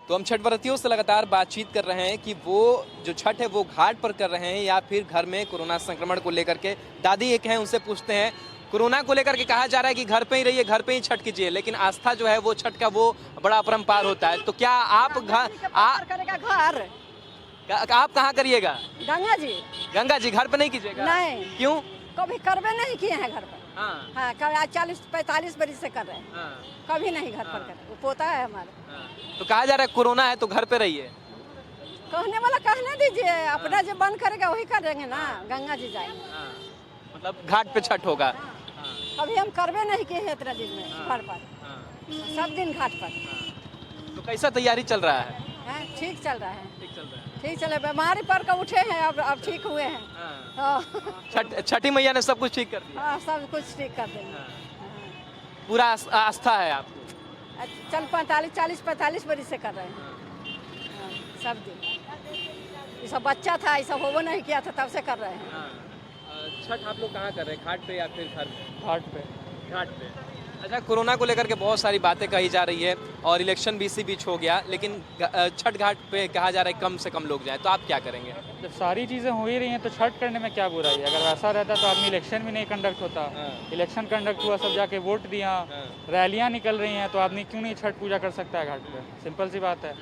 तो हम छठ व्रतियों से लगातार बातचीत कर रहे हैं कि वो जो छठ है वो घाट पर कर रहे हैं या फिर घर में कोरोना संक्रमण को लेकर के। दादी एक हैं, उनसे पूछते हैं। कोरोना को लेकर के कहा जा रहा है कि घर पे ही रहिए, घर पे ही छठ कीजिए, लेकिन आस्था जो है वो छठ का वो बड़ा अपरंपार होता है। तो क्या आप करेगा घर? आप कहाँ करिएगा? गंगा जी। गंगा जी घर पे नहीं कीजिएगा? नहीं। क्यों? कभी करवे नहीं किए हैं घर पर। हाँ, हाँ, कभी आज 40-45 बरस से कर रहे हैं। हाँ, कभी नहीं घर पर हाँ। कर। वो पोता है हमारा। हाँ। तो कहा जा रहा है कोरोना है तो घर पे रहिए। कहने वाला कहने दीजिए, अपना जो बंद करेगा वही करेंगे ना। गंगा जी जाएंगे। हाँ, मतलब घाट पे छठ होगा। हाँ, कभी हम करवे नहीं किए हैं इतना दिन में घर पर। हाँ, सब दिन घाट पर। हाँ। तो कैसा तैयारी चल रहा है? हाँ, ठीक चल रहा है। ठीक चल रहा है। ठीक चले, बीमारी पर का उठे हैं, अब ठीक हुए हैं। हाँ। हाँ, छठी मैया ने सब कुछ ठीक कर दिया। हाँ, सब कुछ ठीक कर देंगे। हाँ। हाँ। पूरा आस्था है आपको। चल 40-45 बरस से कर रहे हैं। हाँ, सब दिन। ये सब बच्चा था, ये सब होबो नहीं किया था, तब से कर रहे हैं। हाँ। छठ आप लोग कहाँ कर रहे हैं, घाट पे या फिर घर पे? घाट पे। घाट पे। अच्छा, कोरोना को लेकर के बहुत सारी बातें कही जा रही है और इलेक्शन भी इसी बीच हो गया, लेकिन छठ घाट पे कहा जा रहा है कम से कम लोग जाएं, तो आप क्या करेंगे? जब सारी चीज़ें हो ही रही हैं तो छठ करने में क्या बुराई है? अगर ऐसा रहता तो आदमी इलेक्शन भी नहीं कंडक्ट होता। हाँ। इलेक्शन कंडक्ट हुआ, सब जाके वोट दिया, हाँ। रैलियाँ निकल रही हैं, तो आदमी क्यों नहीं छठ पूजा कर सकता है घाट पे? सिंपल सी बात है।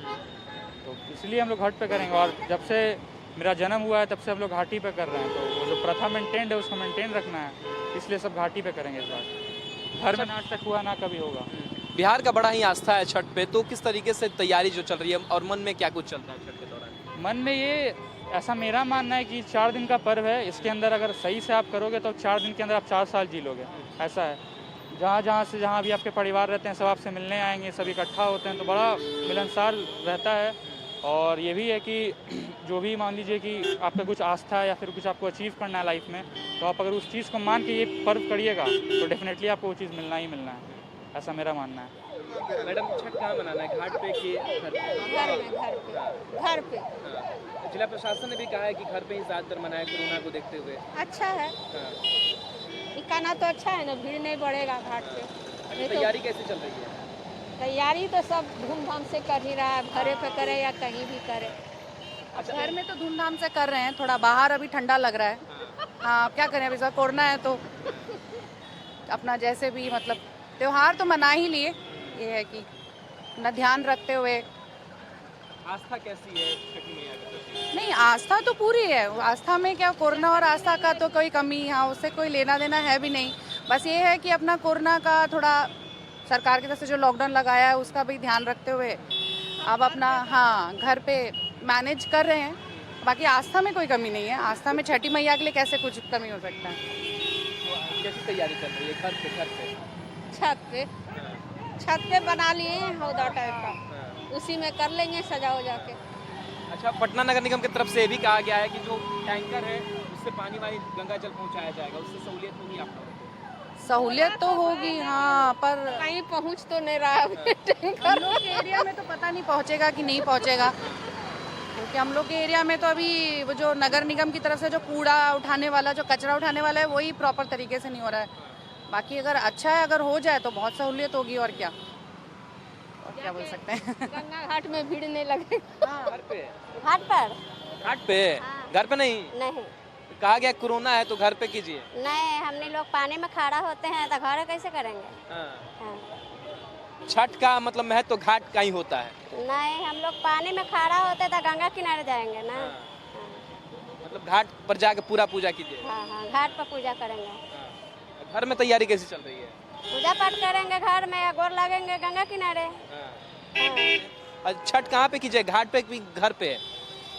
तो इसलिए हम लोग घाट पे करेंगे। और जब से मेरा जन्म हुआ है तब से हम लोग घाटी पे कर रहे हैं, तो वो जो प्रथा मेंटेन्ड है उसको मेंटेन रखना है, इसलिए सब घाटी पे करेंगे इस बार। घर में नाटक हुआ ना कभी होगा। बिहार का बड़ा ही आस्था है छठ पे, तो किस तरीके से तैयारी जो चल रही है और मन में क्या कुछ चलता है छठ के दौरान? मन में ये, ऐसा मेरा मानना है कि 4 दिन का पर्व है, इसके अंदर अगर सही से आप करोगे तो 4 दिन के अंदर आप 4 साल जी लोगे। ऐसा है, जहाँ भी आपके परिवार रहते हैं सब आपसे मिलने आएंगे, सब इकट्ठा होते हैं, तो बड़ा मिलनसार रहता है। और ये भी है कि जो भी मान लीजिए कि आपका कुछ आस्था है या फिर कुछ आपको अचीव करना है लाइफ में, तो आप अगर उस चीज़ को मान के ये पर्व करिएगा तो डेफिनेटली आपको वो चीज़ मिलना ही मिलना है, ऐसा मेरा मानना है। मैडम, छठ कहाँ मनाना है, घाट पे कि घर पे? घर पे। हाँ। जिला प्रशासन ने भी कहा है कि घर पे ही ज़्यादातर मनाए कोरोना को देखते हुए। अच्छा है, हाँ। इकाना तो अच्छा है ना, भीड़ नहीं बढ़ेगा घाट पे। अच्छा, तैयारी कैसे चल रही है? तैयारी तो सब धूमधाम से कर ही रहा है, घरे पे करे या कहीं भी करे। अच्छा, घर में तो धूमधाम से कर रहे हैं, थोड़ा बाहर अभी ठंडा लग रहा है। हाँ, क्या करें, अभी सब कोरोना है तो अपना जैसे भी मतलब त्योहार तो मना ही लिए। ये है कि अपना ध्यान रखते हुए। आस्था कैसी है छठी मैया के प्रति? नहीं, आस्था तो पूरी है, आस्था में क्या, कोरोना और आस्था का तो कोई कमी, हाँ, उससे कोई लेना देना है भी नहीं। बस ये है कि अपना कोरोना का थोड़ा सरकार की तरफ से जो लॉकडाउन लगाया है उसका भी ध्यान रखते हुए अब अपना, हाँ, घर पे मैनेज कर रहे हैं। बाकी आस्था में कोई कमी नहीं है। आस्था में छठी मैया के लिए कैसे कुछ कमी हो सकता है? तो कैसी तैयारी चल रही है घर पे? छत पे बना लिए हैं हौदा टाइप का, हाँ। उसी में कर लेंगे सजा हो जाके। अच्छा, पटना नगर निगम की तरफ से ये भी कहा गया है कि जो टैंकर है उससे पानी वानी गंगा जल पहुंचाया जाएगा, उससे सहूलियत होगी आप लोगों को? सहूलियत तो होगी, हाँ, पर कहीं पहुंच तो नहीं रहा है हम लोग के एरिया में तो पता नहीं पहुंचेगा कि नहीं पहुंचेगा, क्योंकि हम लोग के एरिया में तो अभी वो जो नगर निगम की तरफ से जो कूड़ा उठाने वाला, जो कचरा उठाने वाला है, वही प्रॉपर तरीके से नहीं हो रहा है। बाकी अगर अच्छा है, अगर हो जाए तो बहुत सहूलियत होगी। और क्या बोल सकते हैं। गंगा घाट में भीड़ नहीं लगेगा। घर पे? घाट पर घाट पे? घर पे नहीं? नहीं, कहा गया कोरोना है तो घर पे कीजिए। नहीं, हमने लोग पानी में खड़ा होते हैं तो घर कैसे करेंगे? हाँ। हाँ। छठ का मतलब महत्व तो घाट का ही होता है। नहीं, हम लोग पानी में खड़ा होते तो गंगा किनारे जाएंगे ना। हाँ। मतलब घाट पर जाके पूरा पूजा कीजिए। हाँ, हाँ, घाट पर पूजा करेंगे। हाँ। घर में तैयारी कैसी चल रही है? पूजा पाठ करेंगे घर में, गोर लगेंगे गंगा किनारे। हाँ। हाँ। और छठ कहाँ पे कीजिए, घाट पे कि घर पे?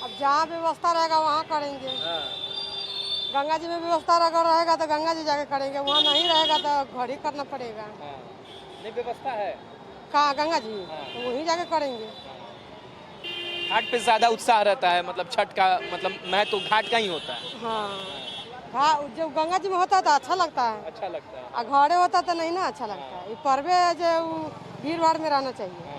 अब जहाँ व्यवस्था रहेगा वहाँ करेंगे। हाँ। गंगा जी में व्यवस्था अगर रहेगा तो गंगा जी जाके करेंगे, वहाँ नहीं रहेगा तो घर ही करना पड़ेगा। हाँ। नहीं, व्यवस्था है कहाँ? गंगा जी, हाँ। तो वहीं जाके करेंगे। घाट पे ज्यादा उत्साह रहता है, मतलब छठ का मतलब महत्व तो घाट का ही होता है। हाँ, जब गंगा जी में होता है तो अच्छा लगता है, अच्छा लगता है। और घरे होता तो नहीं ना अच्छा लगता है। ये पर्वे जो भीड़ भाड़ में रहना चाहिए।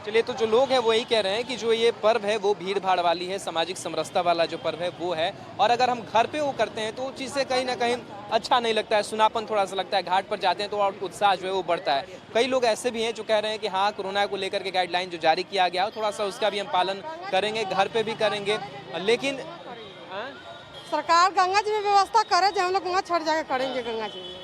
चलिए, तो जो लोग हैं वो यही कह रहे हैं कि जो ये पर्व है वो भीड़ भाड़ वाली है, सामाजिक समरसता वाला जो पर्व है वो है, और अगर हम घर पे वो करते हैं तो वो चीज़ से कहीं ना कहीं अच्छा नहीं लगता है, सुनापन थोड़ा सा लगता है। घाट पर जाते हैं तो और उत्साह जो है वो बढ़ता है। कई लोग ऐसे भी हैं जो कह रहे हैं कि हाँ, कोरोना को लेकर के गाइडलाइन जो जारी किया गया हो थोड़ा सा उसका भी हम पालन करेंगे, घर पे भी करेंगे, लेकिन सरकार गंगा जी में व्यवस्था करे जो हम लोग वहाँ छठ जाके करेंगे गंगा जी में।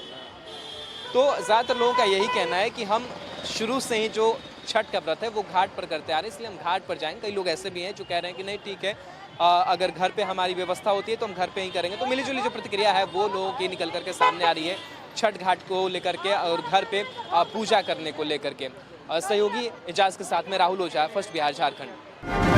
तो ज़्यादातर लोगों का यही कहना है कि हम शुरू से ही जो छठ का व्रत है वो घाट पर करते आ रहे हैं, इसलिए हम घाट पर जाएंगे। कई लोग ऐसे भी हैं जो कह रहे हैं कि नहीं ठीक है, अगर घर पे हमारी व्यवस्था होती है तो हम घर पे ही करेंगे। तो मिलीजुली जो प्रतिक्रिया है वो लोगों की निकल करके सामने आ रही है छठ घाट को लेकर के और घर पे पूजा करने को लेकर के। सहयोगी एजाज के साथ में राहुल ओझा, फर्स्ट बिहार झारखंड।